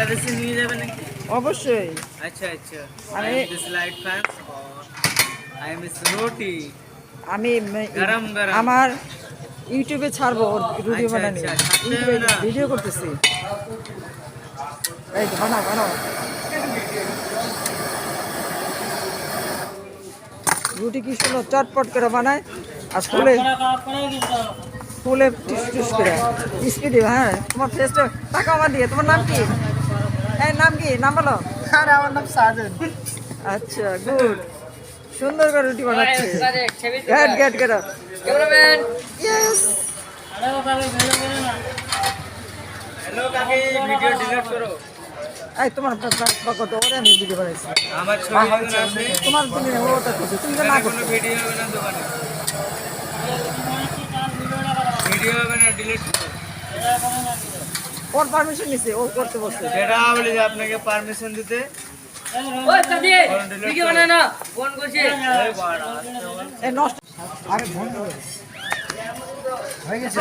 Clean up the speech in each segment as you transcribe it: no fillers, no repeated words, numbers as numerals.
বাংলাদেশে নিয়ে যাবে নাকি? অবশ্যই। আচ্ছা আচ্ছা। আমি this light fan I miss রুটি আমি গরম গরম। আমার ইউটিউবে ছাড়বো ওর ভিডিও আচ্ছা বানানি। আচ্ছা, ছাড়তে ইউটিউবে হবে না? ভিডিও করতেছি। এই তো বানাও বানাও। রুটি কি সুন্দর চটপট করে বানায় আর ফুলে ফুলে টুস টুস করে স্পিডে। হ্যাঁ তোমার ফেসটা টাকা আমার দিয়ে। তোমার নাম কি? এই নাম কি? নাম বলো। আরে আমার নাম সাজেদ। আচ্ছা গুড। সুন্দর করে রুটি বানাচ্ছে। Get get get up. Cameraman. Yes. Hello কাকি, ভিডিও ডিলিট করো। এই তোমার কত ওরে আমি ভিডিও বানাইছি। আমার ছবি এখন আসবে। তোমার তুমি ওটা করছো তুমি তো না কোনো করছো। ভিডিও হবে না দোকানে। ভিডিও হবে না, ডিলিট করো। ওর পারমিশন নিছে ও করতে বসছে। যেটা বলি যে আপনাকে পারমিশন দিতে। ওই সাদি ভিডিও বানা না, ফোন করছি। এই বাড়া, এই নষ্ট আরে বন্ধ হয়ে গেছে।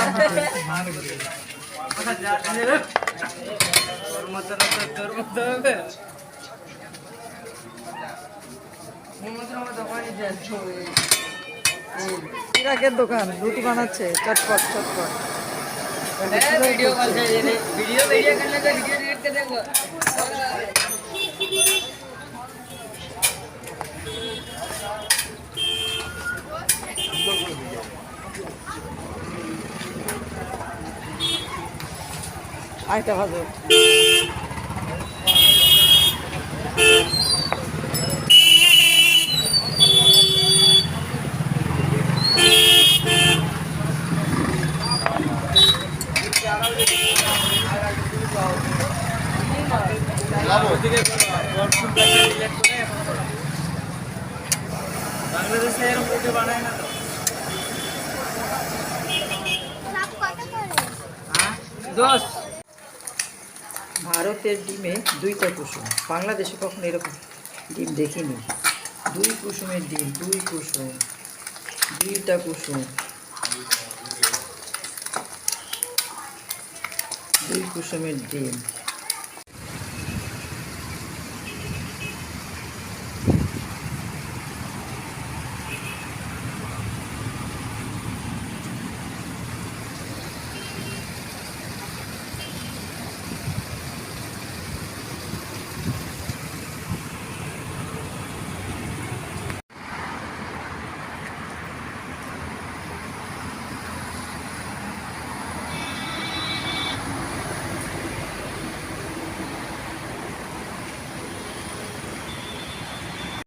তোর মতো না তো তোর মতো হবে। ইরাকের দোকান রুটি বানাচ্ছে চটপট চটপট। वीडियो कॉल से वीडियो वीडियो करने तो वीडियो एडिट कर देंगे। আইটা ভাজো। বাংলাদেশে এরকম ভিডিও বানায় না তো। দোষ ভারতের ডিমে দুইটা কুসুম। বাংলাদেশে কখনো এরকম ডিম দেখিনি। দুই কুসুমের ডিম, দুই কুসুম, দুইটা কুসুম, দুই কুসুমের ডিম।